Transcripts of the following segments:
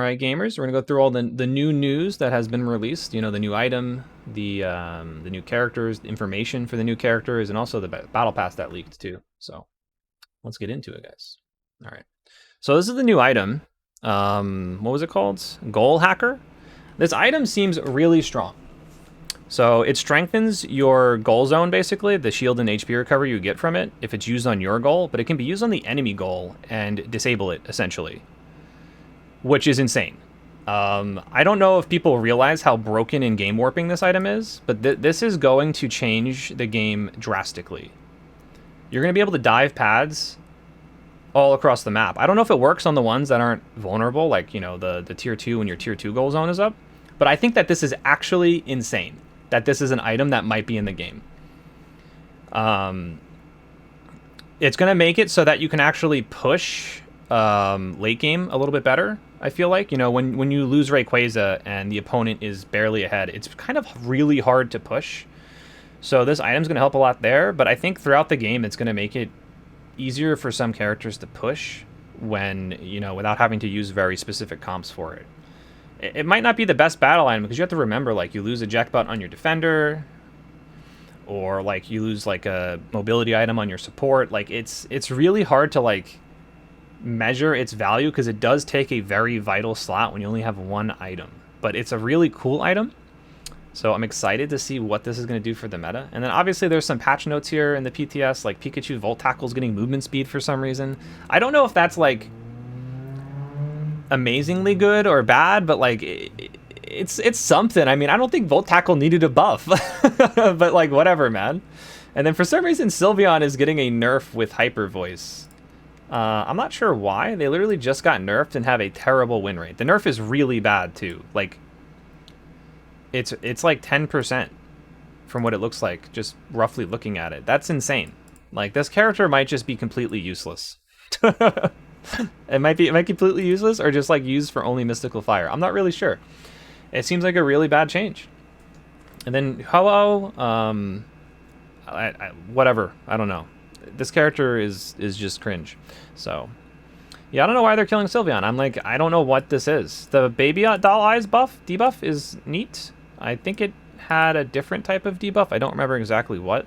right, gamers, we're gonna go through all the new news that has been released. You know, the new item, the new characters, information for the new characters, and also the battle pass that leaked too. So let's get into it, guys. All right. So this is the new item. What was it called? Goal Hacker. This item seems really strong. So it strengthens your goal zone, basically, the shield and HP recovery you get from it if it's used on your goal, but it can be used on the enemy goal and disable it, essentially, which is insane. I don't know if people realize how broken and game warping this item is, but this is going to change the game drastically. You're going to be able to dive pads all across the map. I don't know if it works on the ones that aren't vulnerable, like, you know, the tier 2 when your tier 2 goal zone is up, but I think that this is actually insane, that this is an item that might be in the game. It's going to make it so that you can actually push late game a little bit better, I feel like. You know, when you lose Rayquaza and the opponent is barely ahead, it's kind of really hard to push. So this item's going to help a lot there, but I think throughout the game it's going to make it easier for some characters to push when, you know, without having to use very specific comps for it. It might not be the best battle item because you have to remember, like, you lose a jackpot on your defender, or like you lose like a mobility item on your support. Like it's really hard to like measure its value because it does take a very vital slot when you only have one item. But it's a really cool item. So I'm excited to see what this is going to do for the meta. And then obviously there's some patch notes here in the PTS, like Pikachu Volt Tackle's getting movement speed for some reason. I don't know if that's like amazingly good or bad, but like it's something. I mean, I don't think Volt Tackle needed a buff, but like whatever, man. And then for some reason Sylveon is getting a nerf with Hyper Voice. I'm not sure why. They literally just got nerfed and have a terrible win rate. The nerf is really bad too. Like it's like 10% from what it looks like, just roughly looking at it. That's insane. Like this character might just be completely useless. It might be completely useless or just like used for only Mystical Fire. I'm not really sure. It seems like a really bad change. And then Ho-Oh, whatever. I don't know. This character is just cringe. So yeah, I don't know why they're killing Sylveon. I'm like, I don't know what this is. The Baby Doll Eyes debuff is neat. I think it had a different type of debuff. I don't remember exactly what,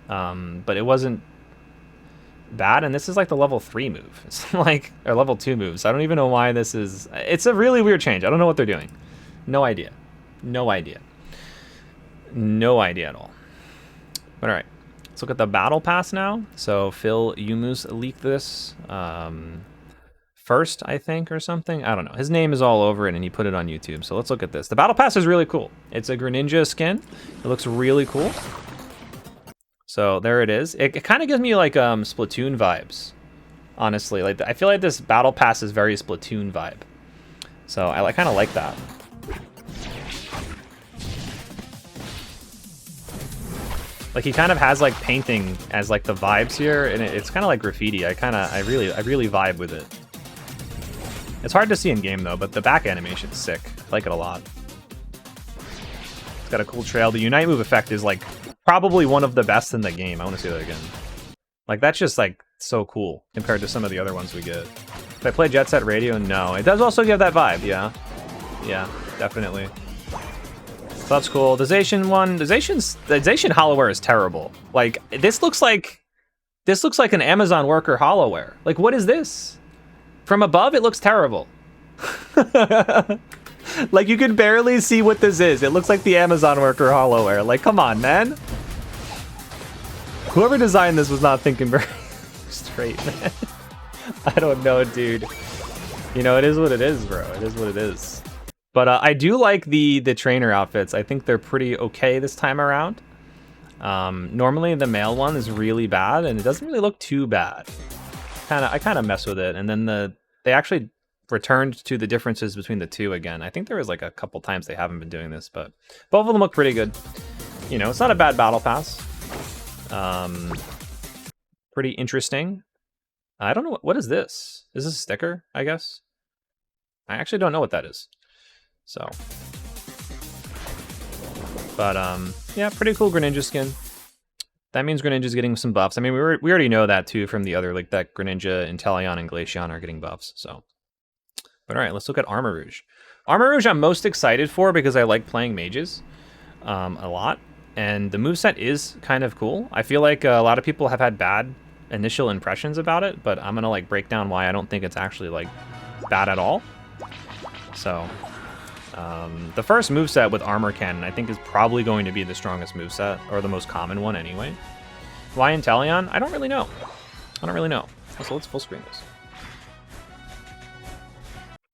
but it wasn't bad. And this is like the level 3 move. It's like, or level 2 moves. I don't even know why this is. It's a really weird change. I don't know what they're doing. No idea. No idea. No idea at all. But all right, let's look at the battle pass now. So Phil Yumus leaked this first, I think, or something. I don't know. His name is all over it, and he put it on YouTube. So let's look at this. The battle pass is really cool. It's a Greninja skin. It looks really cool. So there it is. It kind of gives me like Splatoon vibes, honestly. Like I feel like this battle pass is very Splatoon vibe. So I kind of like that. Like he kind of has like painting as like the vibes here, and it's kind of like graffiti. I really vibe with it. It's hard to see in game though, but the back animation's sick. I like it a lot. It's got a cool trail. The Unite move effect is like probably one of the best in the game. I want to say that again. Like that's just like so cool compared to some of the other ones we get. If I play Jet Set Radio, no. It does also give that vibe, yeah. Yeah, definitely. So that's cool. The Zacian one, the Zacian Hollowware is terrible. Like this looks like an Amazon worker Hollowware. Like what is this? From above, it looks terrible. Like you can barely see what this is. It looks like the Amazon worker Hollowware. Like come on, man. Whoever designed this was not thinking very straight, man. I don't know, dude. You know, it is what it is, bro. It is what it is. But I do like the trainer outfits. I think they're pretty okay this time around. Normally the male one is really bad, and it doesn't really look too bad. I kind of mess with it, and then they actually returned to the differences between the two again. I think there was like a couple times they haven't been doing this, but both of them look pretty good. You know, it's not a bad battle pass. Pretty interesting. I don't know what is this. Is this a sticker? I guess. I actually don't know what that is. So, but yeah, pretty cool Greninja skin. That means Greninja's getting some buffs. I mean, we already know that too from the other, like that Greninja, Inteleon, and Glaceon are getting buffs. So But all right, let's look at Armarouge. Armarouge I'm most excited for because I like playing mages a lot. And the moveset is kind of cool. I feel like a lot of people have had bad initial impressions about it, but I'm gonna like break down why I don't think it's actually like bad at all. So the first moveset with Armor Cannon I think is probably going to be the strongest moveset, or the most common one anyway. Why Inteleon? I don't really know. So let's full screen this.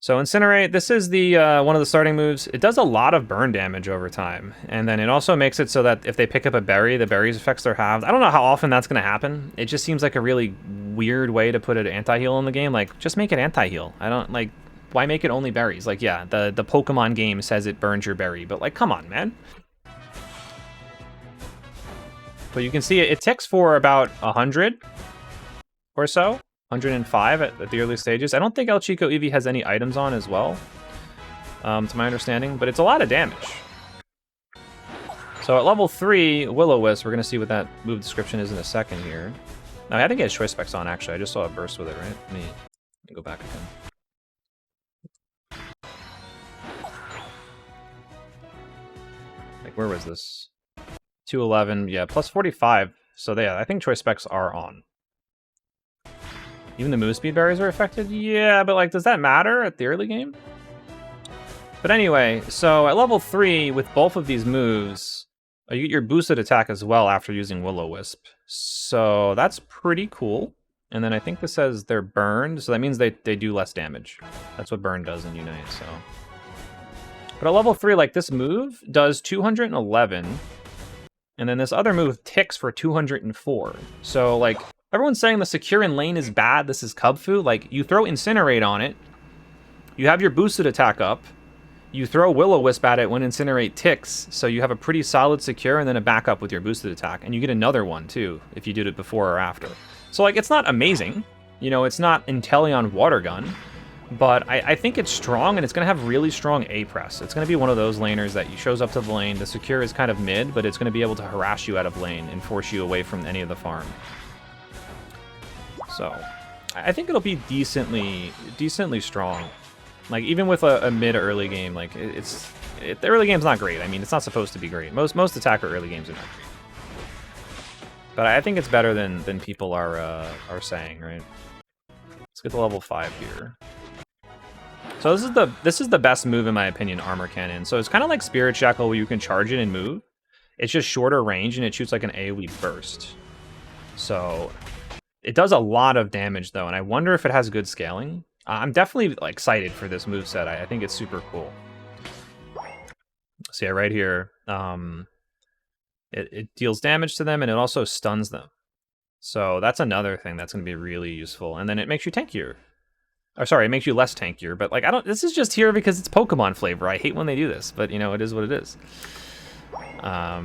So Incinerate, this is the one of the starting moves. It does a lot of burn damage over time, and then it also makes it so that if they pick up a berry, the berries affects their halves. I don't know how often that's going to happen. It just seems like a really weird way to put an anti-heal in the game. Like, just make it anti-heal. I don't, like, why make it only berries? Like, yeah, the Pokemon game says it burns your berry, but, like, come on, man. But you can see it ticks for about 100 or so. 105 at the early stages. I don't think El Chico Eevee has any items on as well, to my understanding, but it's a lot of damage. So at level 3, Will-O-Wisp, we're going to see what that move description is in a second here. No, I think it has Choice Specs on, actually. I just saw a burst with it, right? Let me go back again. Like, where was this? 211, yeah, plus 45. So yeah, I think Choice Specs are on. Even the move speed berries are affected? Yeah, but like, does that matter at the early game? But anyway, so at level 3, with both of these moves, you get your boosted attack as well after using Will-O-Wisp. So that's pretty cool. And then I think this says they're burned, so that means they do less damage. That's what burn does in Unite, so. But at level 3, like, this move does 211, and then this other move ticks for 204. So, like, everyone's saying the secure in lane is bad, this is Cub Fu. Like, you throw Incinerate on it, you have your boosted attack up, you throw Will-O-Wisp at it when Incinerate ticks, so you have a pretty solid secure and then a backup with your boosted attack. And you get another one, too, if you did it before or after. So, like, it's not amazing. You know, it's not Inteleon Water Gun, but I think it's strong, and it's going to have really strong A-Press. It's going to be one of those laners that shows up to the lane, the secure is kind of mid, but it's going to be able to harass you out of lane and force you away from any of the farm. So, I think it'll be decently strong. Like, even with a mid-early game, like, the early game's not great. I mean, it's not supposed to be great. Most attacker early games are not great. But I think it's better than people are saying, right? Let's get to level 5 here. So this is the best move, in my opinion, Armor Cannon. So it's kind of like Spirit Shackle, where you can charge it and move. It's just shorter range, and it shoots like an AoE burst. So it does a lot of damage, though, and I wonder if it has good scaling. I'm definitely like, excited for this moveset. I think it's super cool. So yeah, right here, it deals damage to them, and it also stuns them. So that's another thing that's going to be really useful. And then it makes you tankier. Or sorry, it makes you less tankier. But like, this is just here because it's Pokemon flavor. I hate when they do this, but you know, it is what it is. I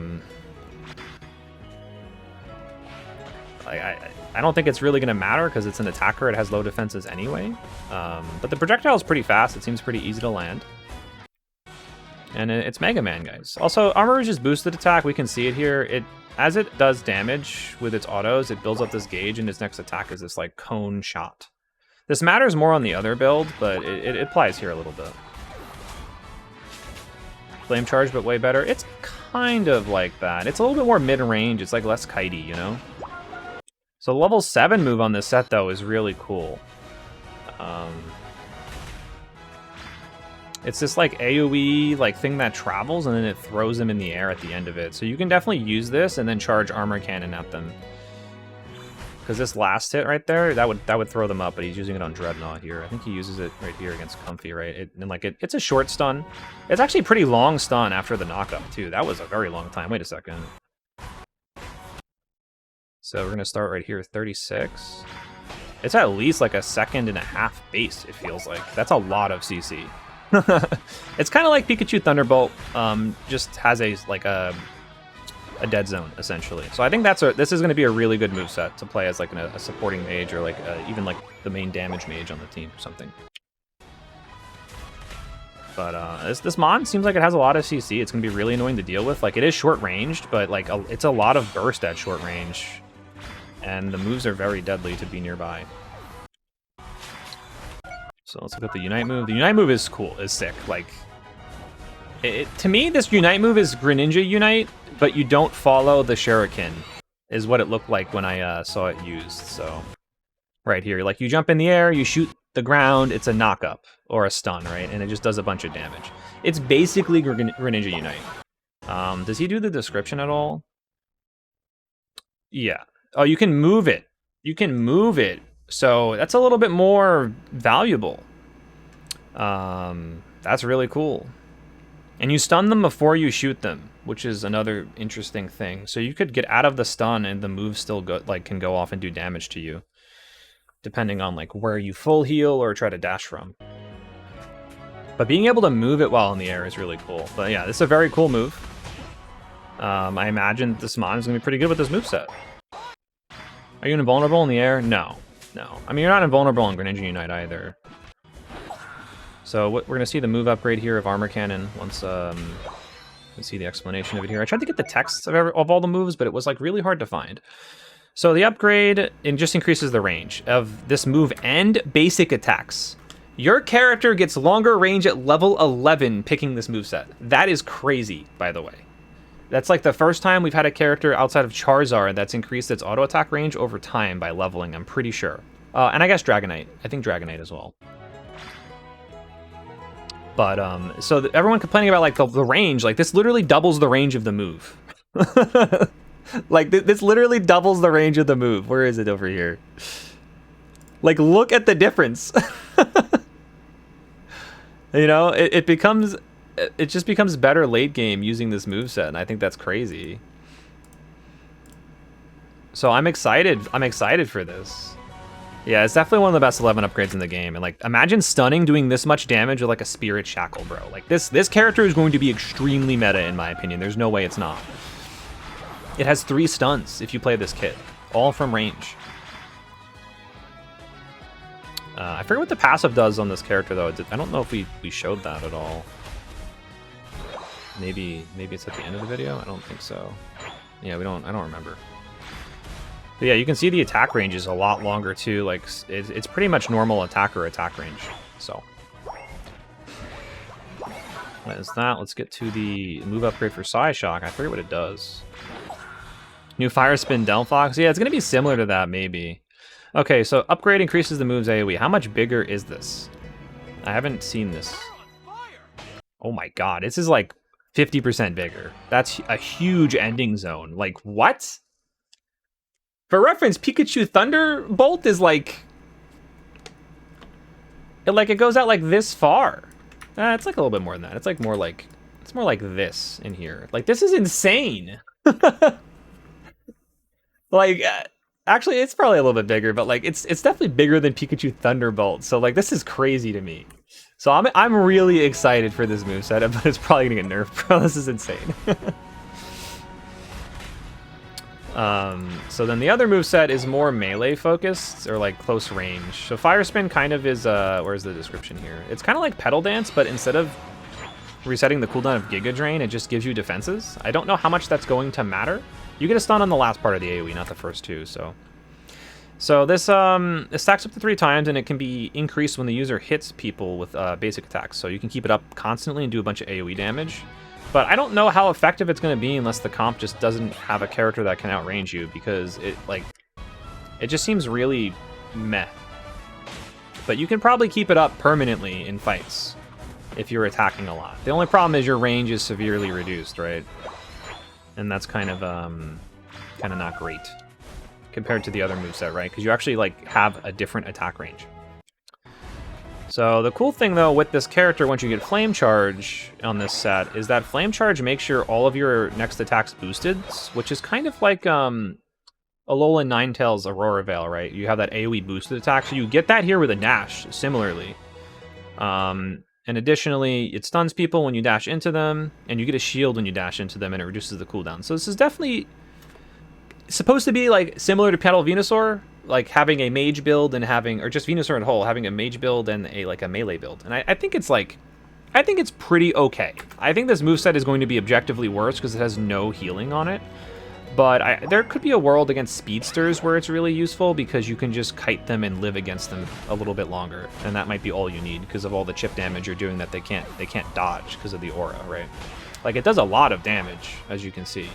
don't think it's really going to matter because it's an attacker. It has low defenses anyway. But the projectile is pretty fast. It seems pretty easy to land. And it's Mega Man, guys. Also, Armarouge's boosted attack, we can see it here. As it does damage with its autos, it builds up this gauge, and its next attack is this like cone shot. This matters more on the other build, but it applies here a little bit. Flame Charge, but way better. It's kind of like that. It's a little bit more mid-range. It's like less kitey, you know? So the level 7 move on this set, though, is really cool. It's this like AoE like thing that travels, and then it throws them in the air at the end of it. So you can definitely use this and then charge Armor Cannon at them. Because this last hit right there, that would throw them up, but he's using it on Dreadnought here. I think he uses it right here against Comfy, right? It's a short stun. It's actually a pretty long stun after the knockup, too. That was a very long time. Wait a second. So we're going to start right here, 36. It's at least like a 1.5 seconds base, it feels like. That's a lot of CC. It's kind of like Pikachu Thunderbolt, just has a dead zone, essentially. So I think this is going to be a really good moveset to play as like a supporting mage, or like even like the main damage mage on the team or something. But this Mon seems like it has a lot of CC. It's going to be really annoying to deal with. Like, it is short-ranged, but like it's a lot of burst at short range. And the moves are very deadly to be nearby. So let's look at the Unite move. The Unite move is cool, is sick. Like, to me, this Unite move is Greninja Unite, but you don't follow the Shuriken, is what it looked like when I saw it used. So, right here, like you jump in the air, you shoot the ground, it's a knock-up or a stun, right? And it just does a bunch of damage. It's basically Greninja Unite. Does he do the description at all? Yeah. Oh, you can move it. You can move it. So that's a little bit more valuable. That's really cool. And you stun them before you shoot them, which is another interesting thing. So you could get out of the stun and the move still can go off and do damage to you, depending on like where you full heal or try to dash from. But being able to move it while in the air is really cool. But yeah, this is a very cool move. I imagine this mon is gonna be pretty good with this moveset. Are you invulnerable in the air? No. No. I mean, you're not invulnerable in Greninja Unite either. So we're going to see the move upgrade here of Armor Cannon once let's see the explanation of it here. I tried to get the text of all the moves, but it was like really hard to find. So the upgrade, it just increases the range of this move and basic attacks. Your character gets longer range at level 11 picking this moveset. That is crazy, by the way. That's like the first time we've had a character outside of Charizard that's increased its auto attack range over time by leveling, I'm pretty sure. And I guess Dragonite. I think Dragonite as well. But, so everyone complaining about like the range, like this literally doubles the range of the move. Like this literally doubles the range of the move. Where is it over here? Like, look at the difference. You know, it just becomes better late game using this moveset, and I think that's crazy. So I'm excited. I'm excited for this. Yeah, it's definitely one of the best 11 upgrades in the game. And like, imagine stunning doing this much damage with like a Spirit Shackle, bro. Like this character is going to be extremely meta in my opinion. There's no way it's not. It has 3 stuns if you play this kit, all from range. I forget what the passive does on this character though. I don't know if we showed that at all. Maybe it's at the end of the video. I don't think so. Yeah, I don't remember. But yeah, you can see the attack range is a lot longer too. Like it's pretty much normal attack range. So that is that. Let's get to the move upgrade for Psyshock. I forget what it does. New Fire Spin Delphox. Yeah, it's gonna be similar to that maybe. Okay, so upgrade increases the move's AoE. How much bigger is this? I haven't seen this. Oh my god, this is like 50% bigger. That's a huge ending zone. Like, what? For reference, Pikachu Thunderbolt is like... It goes out like this far. It's like a little bit more than that. It's like more like... It's more like this in here. Like, this is insane. Like... Actually, it's probably a little bit bigger, but like it's definitely bigger than Pikachu Thunderbolt. So like this is crazy to me. So I'm really excited for this moveset, but it's probably gonna get nerfed, bro. This is insane. So then the other moveset is more melee focused or like close range. So Fire Spin kind of is where's the description here? It's kind of like Petal Dance, but instead of resetting the cooldown of Giga Drain, it just gives you defenses. I don't know how much that's going to matter. You get a stun on the last part of the AoE, not the first 2, so this it stacks up to 3 times, and it can be increased when the user hits people with basic attacks. So you can keep it up constantly and do a bunch of AoE damage. But I don't know how effective it's going to be unless the comp just doesn't have a character that can outrange you, because it just seems really meh. But you can probably keep it up permanently in fights if you're attacking a lot. The only problem is your range is severely reduced, right? And that's kind of not great compared to the other moveset, right? Because you actually like have a different attack range. So the cool thing though with this character, once you get Flame Charge on this set, is that Flame Charge makes sure all of your next attacks boosted, which is kind of like Alolan Ninetales Aurora Veil, right? You have that AoE boosted attack, so you get that here with a dash, similarly. And additionally, it stuns people when you dash into them, and you get a shield when you dash into them, and it reduces the cooldown. So this is definitely supposed to be like similar to Petal Venusaur, like having a mage build and having, or just Venusaur in whole, having a mage build and a melee build. And I think it's like, I think it's pretty okay. I think this moveset is going to be objectively worse because it has no healing on it. But there could be a world against speedsters where it's really useful because you can just kite them and live against them a little bit longer, and that might be all you need because of all the chip damage you're doing that they can't dodge because of the aura, right? Like, it does a lot of damage, as you can see.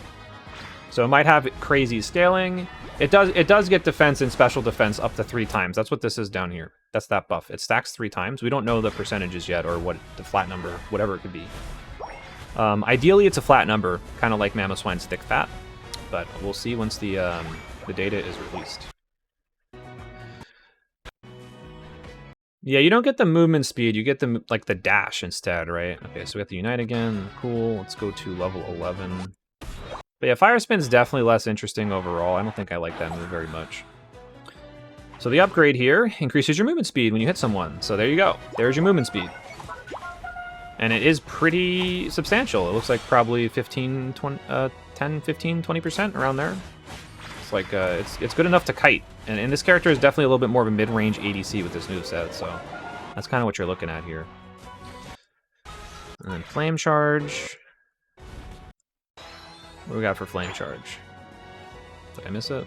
So it might have crazy scaling. It does get defense and special defense up to 3 times. That's what this is down here. That's that buff. It stacks 3 times. We don't know the percentages yet or what the flat number, whatever it could be. Ideally, it's a flat number, kind of like Mamoswine's thick fat. But we'll see once the data is released. Yeah, you don't get the movement speed. You get the the dash instead, right? Okay, so we have to unite again. Cool. Let's go to level 11. But yeah, Fire Spin's definitely less interesting overall. I don't think I like that move very much. So the upgrade here increases your movement speed when you hit someone. So there you go. There's your movement speed. And it is pretty substantial. It looks like probably 15, 20, 10, 15, 20% around there. It's like, it's good enough to kite. And this character is definitely a little bit more of a mid-range ADC with this moveset, so that's kind of what you're looking at here. And then Flame Charge. What do we got for Flame Charge? Did I miss it?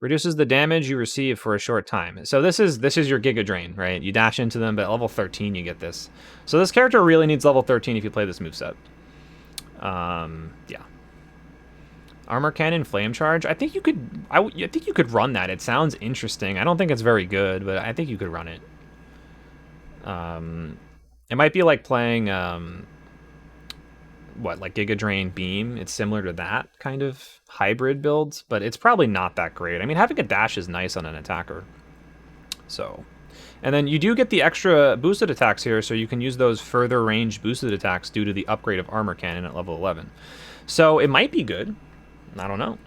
Reduces the damage you receive for a short time. So this is your Giga Drain, right? You dash into them, but at level 13 you get this. So this character really needs level 13 if you play this moveset. Yeah. Armor Cannon, Flame Charge. I think you could. I think you could run that. It sounds interesting. I don't think it's very good, but I think you could run it. It might be like playing like Giga Drain Beam. It's similar to that kind of hybrid build, but it's probably not that great. I mean, having a dash is nice on an attacker. So, and then you do get the extra boosted attacks here, so you can use those further range boosted attacks due to the upgrade of Armor Cannon at level 11. So it might be good. I don't know.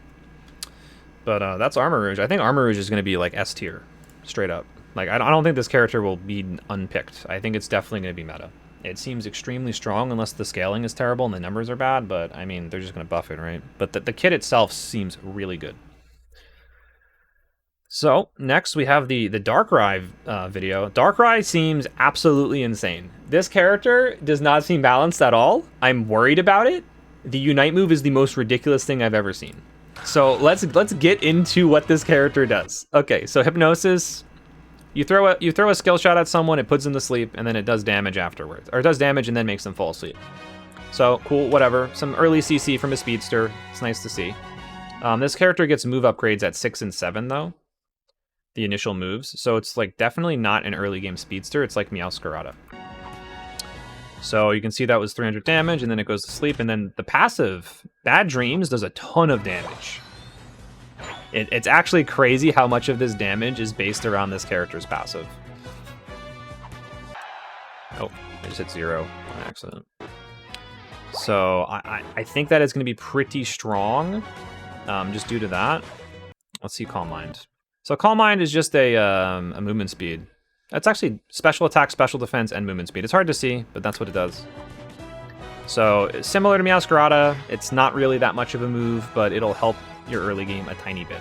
But that's Armarouge. I think Armarouge is going to be like S tier, straight up. Like, I don't think this character will be unpicked. I think it's definitely going to be meta. It seems extremely strong unless the scaling is terrible and the numbers are bad, but I mean, they're just going to buff it, right? But the kit itself seems really good. So, next we have the Darkrai video. Darkrai seems absolutely insane. This character does not seem balanced at all. I'm worried about it. The Unite move is the most ridiculous thing I've ever seen. So, let's get into what this character does. Okay, so Hypnosis. You throw a skill shot at someone, it puts them to sleep, and then it does damage afterwards. Or it does damage and then makes them fall asleep. So, cool, whatever. Some early CC from a speedster. It's nice to see. This character gets move upgrades at 6 and 7, though. The initial moves. So it's like definitely not an early game speedster. It's like Meowscarada. So you can see that was 300 damage, and then it goes to sleep, and then the passive, Bad Dreams, does a ton of damage. It's actually crazy how much of this damage is based around this character's passive. Oh, I just hit 0 on accident. So I think that is going to be pretty strong, just due to that. Let's see Calm Mind. So Calm Mind is just a movement speed. That's actually special attack, special defense, and movement speed. It's hard to see, but that's what it does. So similar to Meowscarada, it's not really that much of a move, but it'll help your early game a tiny bit.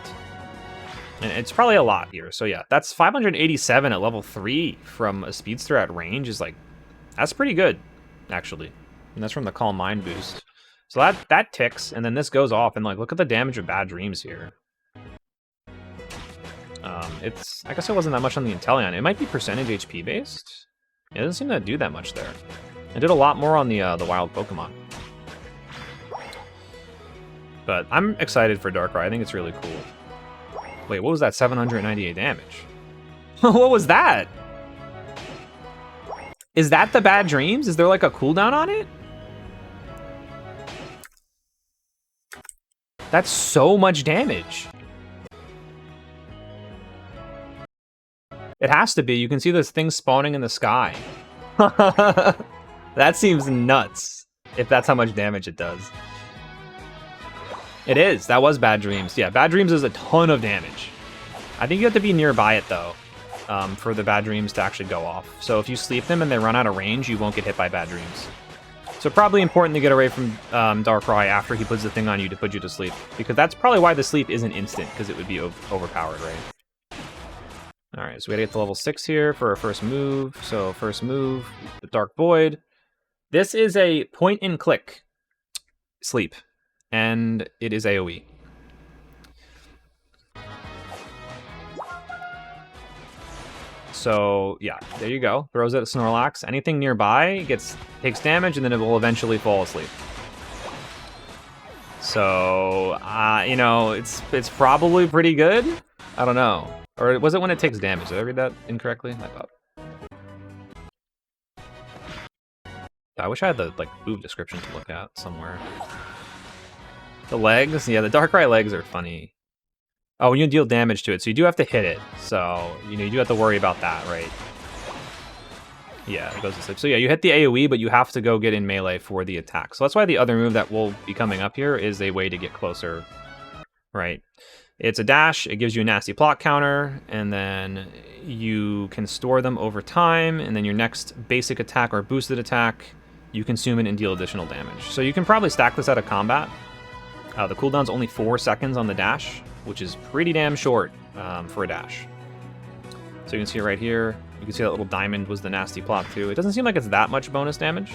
And it's probably a lot here. So yeah, that's 587 at level 3 from a speedster at range is like, that's pretty good, actually. And that's from the Calm Mind boost. So that ticks, and then this goes off, and like, look at the damage of Bad Dreams here. I guess it wasn't that much on the Inteleon. It might be percentage HP based. It doesn't seem to do that much there. It did a lot more on the wild Pokemon. But I'm excited for Darkrai. I think it's really cool. Wait, what was that? 798 damage. What was that? Is that the Bad Dreams? Is there like a cooldown on it? That's so much damage. It has to be. You can see this thing spawning in the sky. That seems nuts, if that's how much damage it does. It is. That was Bad Dreams. Yeah, Bad Dreams is a ton of damage. I think you have to be nearby it, though, for the Bad Dreams to actually go off. So if you sleep them and they run out of range, you won't get hit by Bad Dreams. So probably important to get away from Darkrai after he puts the thing on you to put you to sleep. Because that's probably why the sleep isn't instant, because it would be overpowered, right? Alright, so we gotta get to level 6 here for our first move. So first move, the Dark Void. This is a point and click sleep, and it is AoE. So yeah, there you go. Throws it at Snorlax. Anything nearby takes damage, and then it will eventually fall asleep. So you know, it's probably pretty good. I don't know. Or was it when it takes damage? Did I read that incorrectly? I thought. I wish I had the like move description to look at somewhere. The legs, yeah, the Darkrai legs are funny. Oh, when you deal damage to it, so you do have to hit it. So, you know, you do have to worry about that, right? Yeah, it goes to sleep. So yeah, you hit the AoE, but you have to go get in melee for the attack. So that's why the other move that will be coming up here is a way to get closer, right? It's a dash, it gives you a nasty plot counter, and then you can store them over time, and then your next basic attack or boosted attack, you consume it and deal additional damage. So you can probably stack this out of combat. The cooldown's only 4 seconds on the dash, which is pretty damn short for a dash. So you can see it right here. You can see that little diamond was the nasty plot too. It doesn't seem like it's that much bonus damage.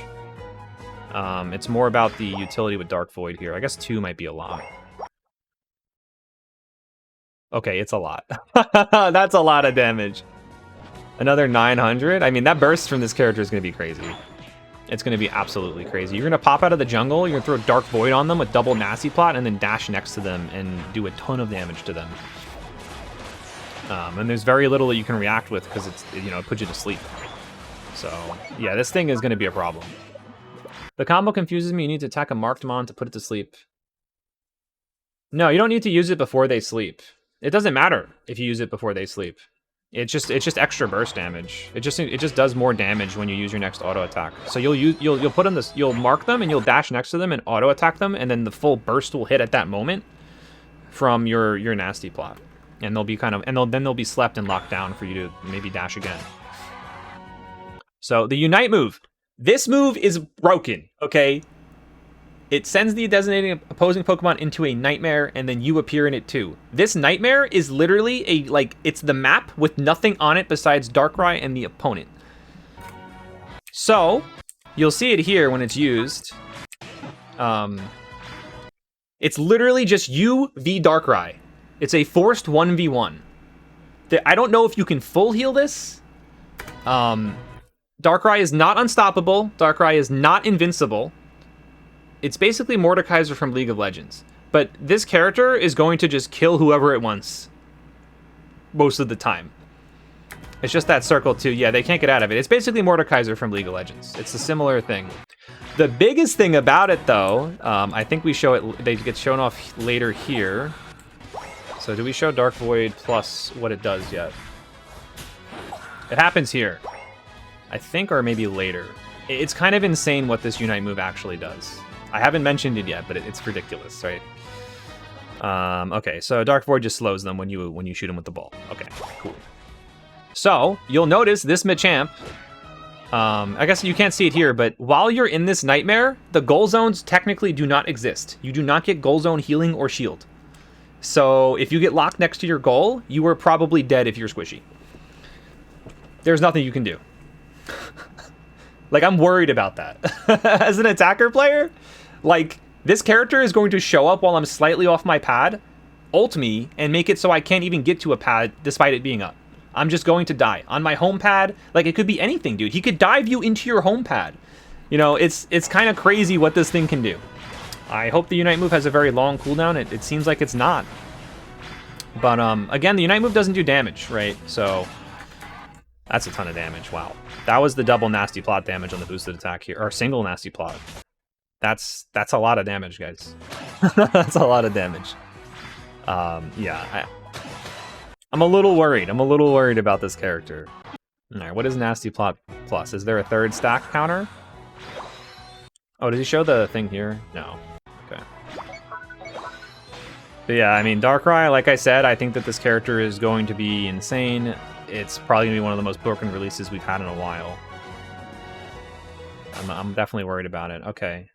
It's more about the utility with Dark Void here. I guess 2 might be a lot. Okay, it's a lot. That's a lot of damage. Another 900? I mean, that burst from this character is going to be crazy. It's going to be absolutely crazy. You're going to pop out of the jungle, you're going to throw Dark Void on them with double Nasty Plot, and then dash next to them and do a ton of damage to them. And there's very little that you can react with because it's, you know, it puts you to sleep. So, yeah, this thing is going to be a problem. The combo confuses me. You need to attack a marked mon to put it to sleep. No, you don't need to use it before they sleep. It doesn't matter if you use it before they sleep. It's just extra burst damage. It just does more damage when you use your next auto attack. So you'll put in this, you'll mark them and you'll dash next to them and auto attack them, and then the full burst will hit at that moment from your nasty plot, and they'll be then they'll be slept and locked down for you to maybe dash again. So the Unite move. This move is broken. Okay. It sends the designated opposing Pokemon into a nightmare, and then you appear in it too. This nightmare is literally it's the map with nothing on it besides Darkrai and the opponent. So, you'll see it here when it's used. It's literally just you v Darkrai. It's a forced 1v1. I don't know if you can full heal this. Darkrai is not unstoppable. Darkrai is not invincible. It's basically Mordekaiser from League of Legends. But this character is going to just kill whoever it wants most of the time. It's just that circle too. Yeah, they can't get out of it. It's basically Mordekaiser from League of Legends. It's a similar thing. The biggest thing about it, though, I think we show it. They get shown off later here. So do we show Dark Void plus what it does yet? It happens here, I think, or maybe later. It's kind of insane what this Unite move actually does. I haven't mentioned it yet, but it's ridiculous, right? Okay, so Dark Void just slows them when you shoot them with the ball. Okay, cool. So you'll notice this Machamp. I guess you can't see it here, but while you're in this nightmare, the goal zones technically do not exist. You do not get goal zone healing or shield. So if you get locked next to your goal, you are probably dead if you're squishy. There's nothing you can do. Like, I'm worried about that. As an attacker player, like, this character is going to show up while I'm slightly off my pad, ult me, and make it so I can't even get to a pad despite it being up. I'm just going to die. On my home pad, like, it could be anything, dude. He could dive you into your home pad. You know, it's kind of crazy what this thing can do. I hope the Unite move has a very long cooldown. It seems like it's not. But, again, the Unite move doesn't do damage, right? So, that's a ton of damage. Wow. That was the double Nasty Plot damage on the boosted attack here, or single Nasty Plot. That's a lot of damage, guys. That's a lot of damage. Yeah, I'm a little worried. I'm a little worried about this character. All right, what is Nasty Plot plus? Is there a third stack counter? Oh, did he show the thing here? No. Okay. But yeah, I mean, Darkrai, like I said, I think that this character is going to be insane. It's probably going to be one of the most broken releases we've had in a while. I'm definitely worried about it. Okay.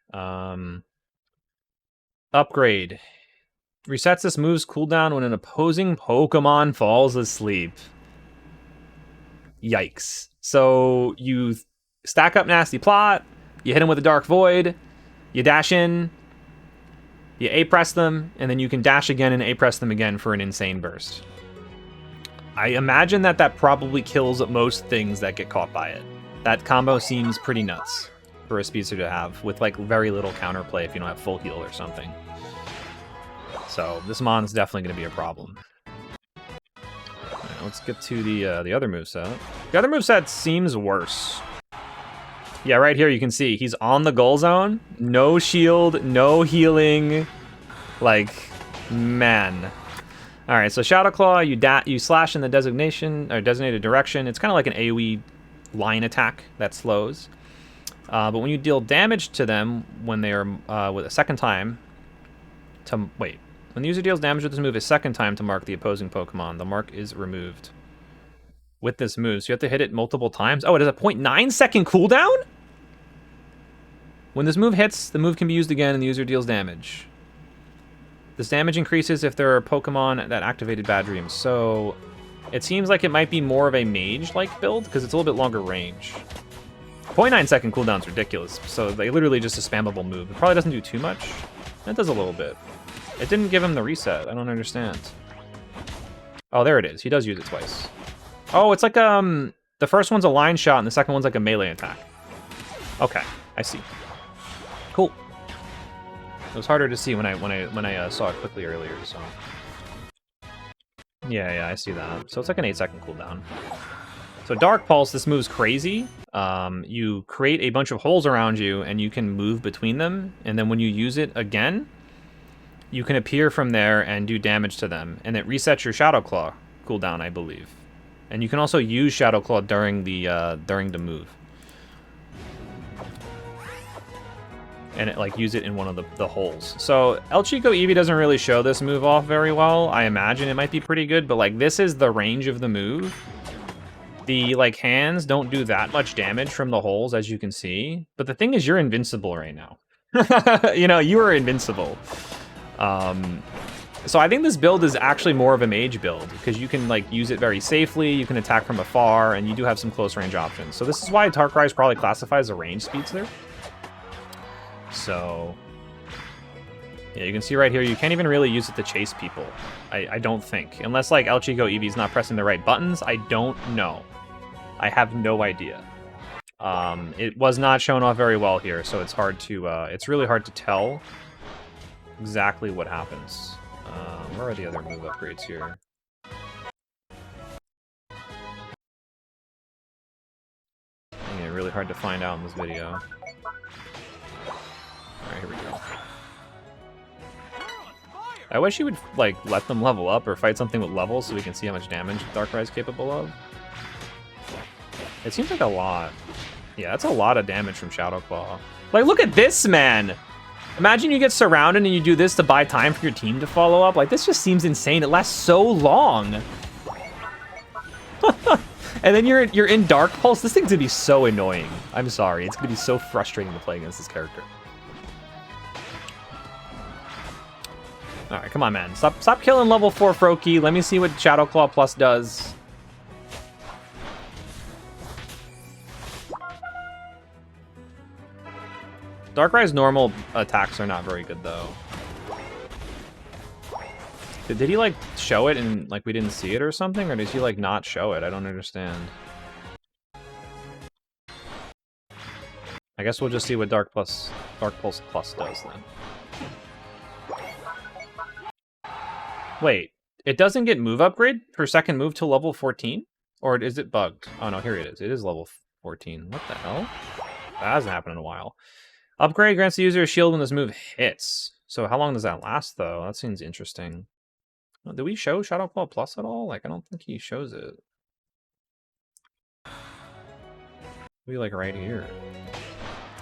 Upgrade. Resets this move's cooldown when an opposing Pokemon falls asleep. Yikes. So you stack up Nasty Plot, you hit him with a Dark Void, you dash in, you A-press them, and then you can dash again and A-press them again for an insane burst. I imagine that probably kills most things that get caught by it. That combo seems pretty nuts for a speedster to have, with like very little counterplay if you don't have full heal or something. So this mon's definitely going to be a problem. Right, let's get to the other moveset. The other moveset seems worse. Yeah, right here you can see he's on the goal zone. No shield, no healing. Like, man. All right, so Shadow Claw, you slash in the designated direction. It's kind of like an AoE line attack that slows. But when you deal damage to them when they are with a second time when the user deals damage with this move a second time to mark the opposing Pokemon, the mark is removed. With this move, so you have to hit it multiple times. Oh, it has a 0.9 second cooldown? When this move hits, the move can be used again and the user deals damage. This damage increases if there are Pokemon that activated Bad Dreams. So it seems like it might be more of a mage-like build because it's a little bit longer range. 0.9 second cooldown's ridiculous. So they literally just a spammable move. It probably doesn't do too much. It does a little bit. It didn't give him the reset. I don't understand. Oh, there it is. He does use it twice. Oh, it's like the first one's a line shot and the second one's like a melee attack. Okay, I see. Cool. It was harder to see when I saw it quickly earlier, so. Yeah, I see that. So it's like an 8-second cooldown. So Dark Pulse, this move's crazy. You create a bunch of holes around you and you can move between them, and then when you use it again, you can appear from there and do damage to them, and it resets your Shadow Claw cooldown, I believe. And you can also use Shadow Claw during the move. And it like use it in one of the holes. So El Chico Eevee doesn't really show this move off very well. I imagine it might be pretty good, but like this is the range of the move. The like hands don't do that much damage from the holes, as you can see. But the thing is, you're invincible right now. You know, you are invincible. So I think this build is actually more of a mage build because you can like use it very safely. You can attack from afar, and you do have some close range options. So this is why Darkrai is probably classified as a range speedster. So, yeah, you can see right here, you can't even really use it to chase people. I don't think. Unless, like, El Chico Eevee's not pressing the right buttons, I don't know. I have no idea. It was not shown off very well here, so it's hard to, it's really hard to tell exactly what happens. Where are the other move upgrades here? Yeah, really hard to find out in this video. Alright, here we go. I wish you would, like, let them level up or fight something with levels so we can see how much damage Darkrai is capable of. It seems like a lot. Yeah, that's a lot of damage from Shadow Claw. Like, look at this, man! Imagine you get surrounded and you do this to buy time for your team to follow up. Like, this just seems insane. It lasts so long. And then you're in Dark Pulse. This thing's gonna be so annoying. I'm sorry. It's gonna be so frustrating to play against this character. Alright, come on, man. Stop killing level 4 Froakie. Let me see what Shadow Claw Plus does. Darkrai's normal attacks are not very good, though. Did he, like, show it and, like, we didn't see it or something? Or did he, like, not show it? I don't understand. I guess we'll just see what Dark Pulse Plus does, then. Wait, it doesn't get move upgrade for second move till level 14? Or is it bugged? Oh no, here it is. It is level 14. What the hell? That hasn't happened in a while. Upgrade grants the user a shield when this move hits. So how long does that last, though? That seems interesting. Did we show Shadow Claw Plus at all? Like, I don't think he shows it. Maybe like right here.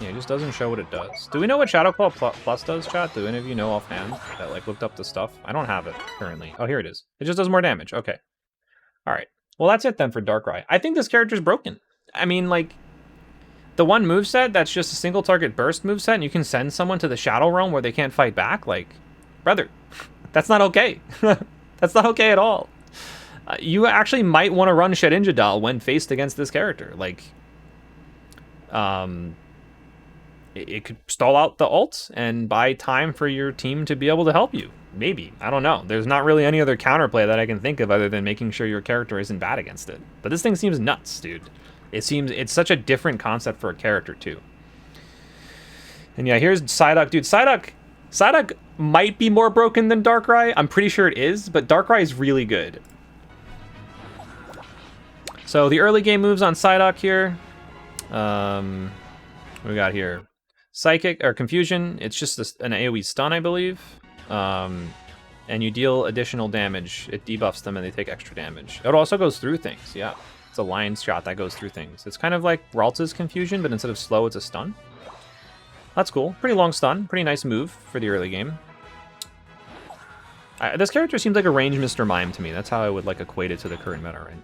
Yeah, it just doesn't show what it does. Do we know what Shadow Claw Plus does, chat? Do any of you know offhand that, like, looked up the stuff? I don't have it currently. Oh, here it is. It just does more damage. Okay. All right. Well, that's it then for Darkrai. I think this character's broken. I mean, like, the one moveset that's just a single target burst moveset and you can send someone to the Shadow Realm where they can't fight back, like, brother, that's not okay. That's not okay at all. You actually might want to run Greninja Doll when faced against this character. Like, it could stall out the ult and buy time for your team to be able to help you. Maybe. I don't know. There's not really any other counterplay that I can think of other than making sure your character isn't bad against it. But this thing seems nuts, dude. It's such a different concept for a character, too. And yeah, here's Psyduck. Dude, Psyduck might be more broken than Darkrai. I'm pretty sure it is, but Darkrai is really good. So the early game moves on Psyduck here. What we got here? Psychic, or Confusion. It's just an AoE stun, I believe. And you deal additional damage. It debuffs them and they take extra damage. It also goes through things, yeah. It's a line shot that goes through things. It's kind of like Ralts's Confusion, but instead of slow, it's a stun. That's cool. Pretty long stun. Pretty nice move for the early game. This character seems like a ranged Mr. Mime to me. That's how I would like equate it to the current meta, right?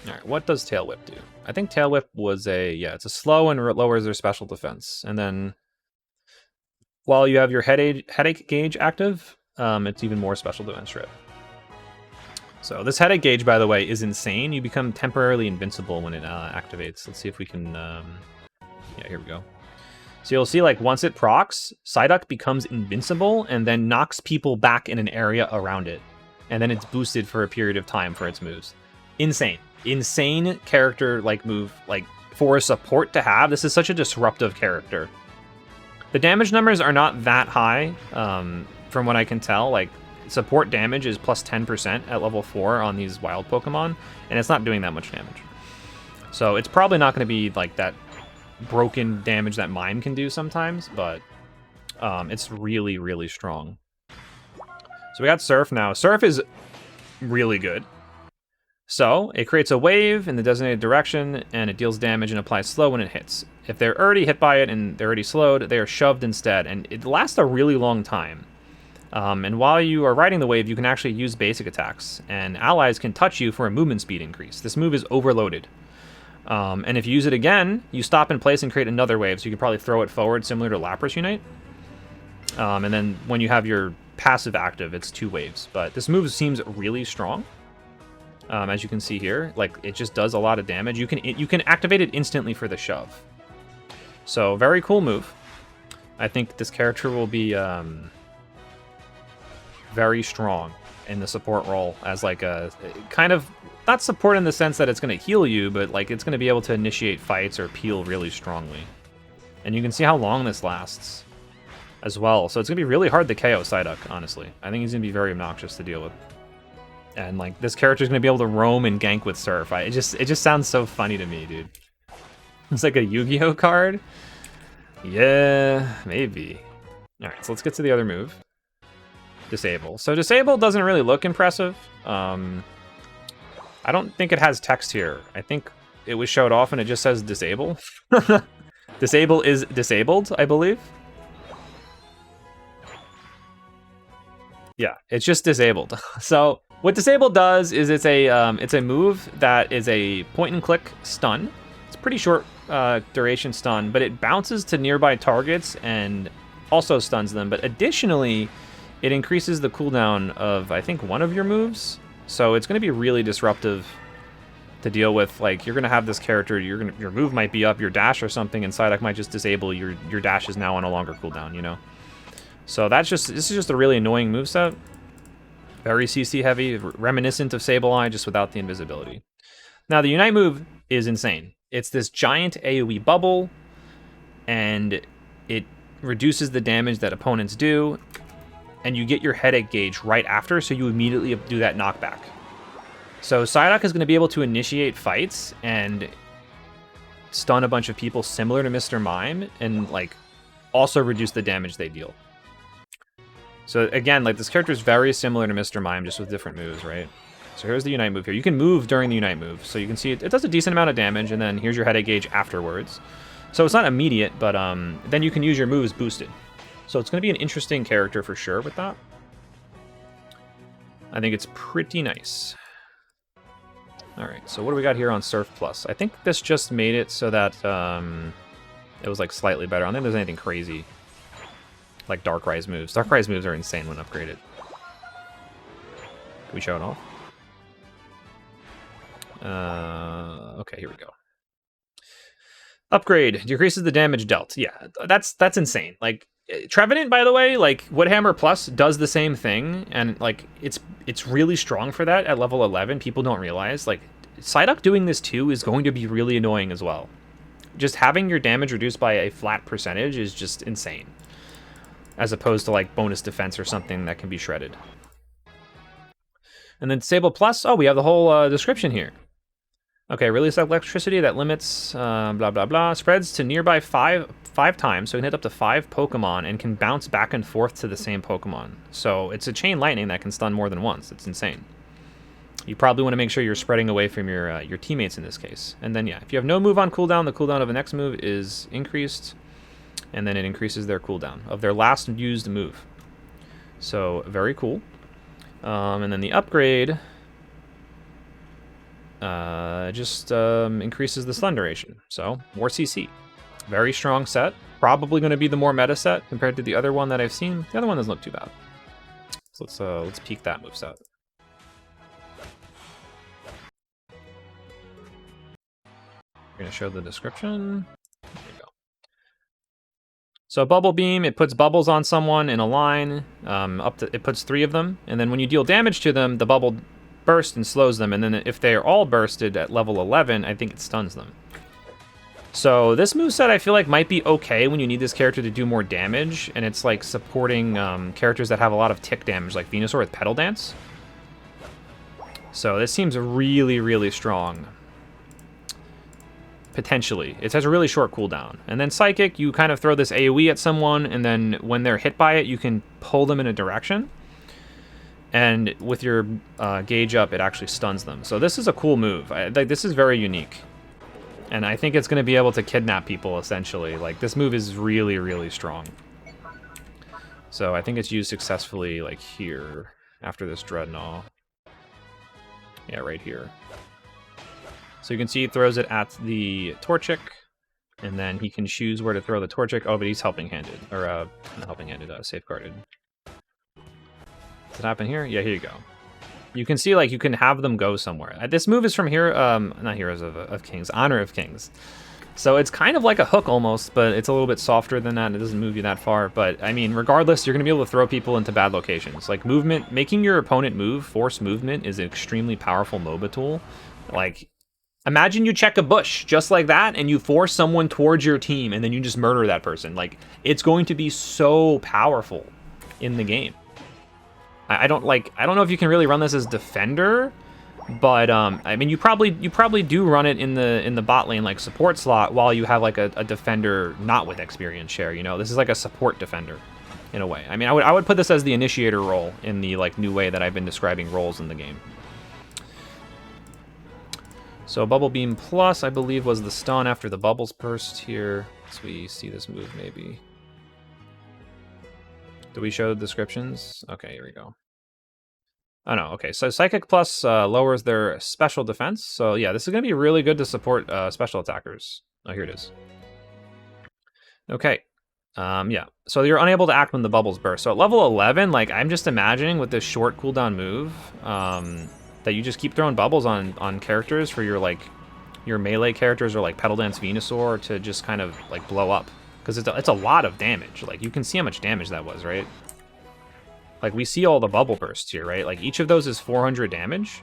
Alright, what does Tail Whip do? I think Tail Whip was it's a slow and lowers their special defense. And then while you have your headache gauge active, it's even more special defense strip. So this headache gauge, by the way, is insane. You become temporarily invincible when it activates. Let's see if we can... yeah, here we go. So you'll see, like, once it procs, Psyduck becomes invincible and then knocks people back in an area around it. And then it's boosted for a period of time for its moves. Insane. Insane character, like, move, like, for a support to have. This is such a disruptive character. The damage numbers are not that high, from what I can tell. Like, support damage is plus 10% at level 4 on these wild Pokemon, and it's not doing that much damage. So it's probably not going to be, like, that broken damage that Mime can do sometimes, but it's really, really strong. So we got Surf now. Surf is really good. So it creates a wave in the designated direction, and it deals damage and applies slow when it hits. If they're already hit by it and they're already slowed, they are shoved instead, and it lasts a really long time. And while you are riding the wave, you can actually use basic attacks, and allies can touch you for a movement speed increase. This move is overloaded. And if you use it again, you stop in place and create another wave, so you can probably throw it forward, similar to Lapras Unite. And then when you have your passive active, it's 2 waves. But this move seems really strong. As you can see here, like, it just does a lot of damage. You can activate it instantly for the shove. So, very cool move. I think this character will be very strong in the support role as, like, a kind of, not support in the sense that it's going to heal you, but, like, it's going to be able to initiate fights or peel really strongly. And you can see how long this lasts as well. So it's going to be really hard to KO Psyduck, honestly. I think he's going to be very obnoxious to deal with. And, like, this character's going to be able to roam and gank with Surf. It just sounds so funny to me, dude. It's like a Yu-Gi-Oh card? Yeah, maybe. Alright, so let's get to the other move. Disable. So Disable doesn't really look impressive. I don't think it has text here. I think it was showed off and it just says Disable. Disable is disabled, I believe. Yeah, it's just disabled. So what Disable does is it's a move that is a point-and-click stun. It's a pretty short duration stun, but it bounces to nearby targets and also stuns them. But additionally, it increases the cooldown of, I think, one of your moves. So it's going to be really disruptive to deal with. Like, you're going to have this character, your move might be up, your dash or something, and Psyduck might just disable, your dash is now on a longer cooldown, you know? So this is just a really annoying moveset. Very CC heavy, reminiscent of Sableye, just without the invisibility. Now, the Unite move is insane. It's this giant AoE bubble, and it reduces the damage that opponents do, and you get your headache gauge right after, so you immediately do that knockback. So Psyduck is going to be able to initiate fights and stun a bunch of people similar to Mr. Mime, and, like, also reduce the damage they deal. So again, like, this character is very similar to Mr. Mime, just with different moves, right? So here's the Unite move here. You can move during the Unite move. So you can see it does a decent amount of damage, and then here's your headache gauge afterwards. So it's not immediate, but then you can use your moves boosted. So it's going to be an interesting character for sure with that. I think it's pretty nice. Alright, so what do we got here on Surf Plus? I think this just made it so that it was, like, slightly better. I don't think there's anything crazy like Darkrai's moves. Darkrai's moves are insane when upgraded. We show it off. Okay, here we go. Upgrade decreases the damage dealt. Yeah, that's insane. Like Trevenant, by the way, like Woodhammer Plus does the same thing, and like it's really strong for that at level 11. People don't realize like Psyduck doing this too is going to be really annoying as well. Just having your damage reduced by a flat percentage is just insane, as opposed to like bonus defense or something that can be shredded. And then Disable Plus. Oh, we have the whole description here. Okay, release electricity that limits blah blah blah, spreads to nearby five times, so you can hit up to 5 Pokemon and can bounce back and forth to the same Pokemon. So it's a chain lightning that can stun more than once. It's insane. You probably want to make sure you're spreading away from your teammates in this case. And then yeah, if you have no move on cooldown, the cooldown of the next move is increased, and then it increases their cooldown of their last used move. So very cool. And then the upgrade just increases the stun duration, so more CC. Very strong set. Probably going to be the more meta set compared to the other one that I've seen. The other one doesn't look too bad. So let's peek that moveset. We're going to show the description. There you go. So Bubble Beam, it puts bubbles on someone in a line. It puts 3 of them, and then when you deal damage to them, the bubble burst and slows them, and then if they are all bursted at level 11, I think it stuns them. So this moveset I feel like might be okay when you need this character to do more damage, and it's like supporting characters that have a lot of tick damage, like Venusaur with Petal Dance. So this seems really, really strong. Potentially. It has a really short cooldown. And then Psychic, you kind of throw this AoE at someone, and then when they're hit by it, you can pull them in a direction. And with your gauge up, it actually stuns them. So this is a cool move. This is very unique. And I think it's going to be able to kidnap people, essentially. Like, this move is really, really strong. So I think it's used successfully, like, here, after this Dreadnought. Yeah, right here. So you can see he throws it at the Torchic, and then he can choose where to throw the Torchic. Oh, but he's helping-handed. Or, not helping-handed, safeguarded. Does it happen here? Yeah, here you go. You can see, like, you can have them go somewhere. This move is from here, not Heroes of Kings, Honor of Kings. So it's kind of like a hook almost, but it's a little bit softer than that. It doesn't move you that far. But, I mean, regardless, you're going to be able to throw people into bad locations. Like, movement, making your opponent move, force movement, is an extremely powerful MOBA tool. Like, imagine you check a bush just like that, and you force someone towards your team, and then you just murder that person. Like, it's going to be so powerful in the game. I don't know if you can really run this as defender, but I mean you probably do run it in the bot lane like support slot while you have like a defender not with experience share. You know, this is like a support defender in a way. I mean, I would put this as the initiator role in the like new way that I've been describing roles in the game. So Bubble Beam Plus, I believe, was the stun after the bubbles burst here. So we see this move maybe. Do we show the descriptions? Okay, here we go. Oh no, okay, so Psychic Plus lowers their special defense. So yeah, this is going to be really good to support special attackers. Oh, here it is. Okay, yeah, so you're unable to act when the bubbles burst. So at level 11, like, I'm just imagining with this short cooldown move, that you just keep throwing bubbles on characters for your melee characters or like Petal Dance Venusaur to just kind of like blow up. Because it's a lot of damage. Like, you can see how much damage that was, right? Like, we see all the bubble bursts here, right? Like, each of those is 400 damage.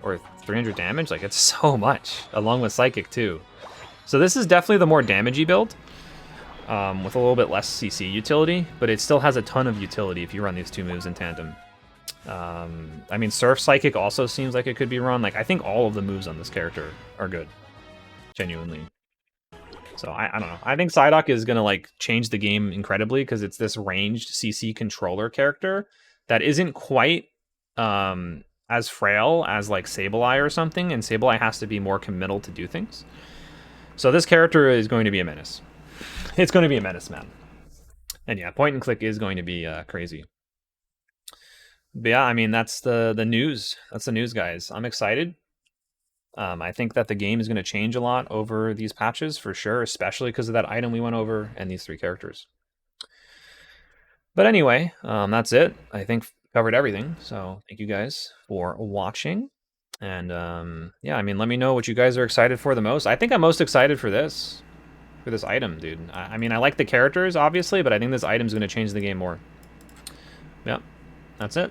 Or 300 damage. Like, it's so much. Along with Psychic, too. So this is definitely the more damagey build. With a little bit less CC utility. But it still has a ton of utility if you run these two moves in tandem. I mean, Surf Psychic also seems like it could be run. Like, I think all of the moves on this character are good. Genuinely. So I don't know. I think Psyduck is gonna like change the game incredibly because it's this ranged CC controller character that isn't quite as frail as like Sableye or something, and Sableye has to be more committal to do things. So this character is going to be a menace. It's going to be a menace, man. And yeah, point and click is going to be crazy. But yeah, I mean that's the news. That's the news, guys. I'm excited. I think that the game is going to change a lot over these patches for sure, especially because of that item we went over and these 3 characters. But anyway, that's it. I think covered everything. So thank you guys for watching. And yeah, I mean, let me know what you guys are excited for the most. I think I'm most excited for this item, dude. I mean, I like the characters, obviously, but I think this item's going to change the game more. Yep, that's it.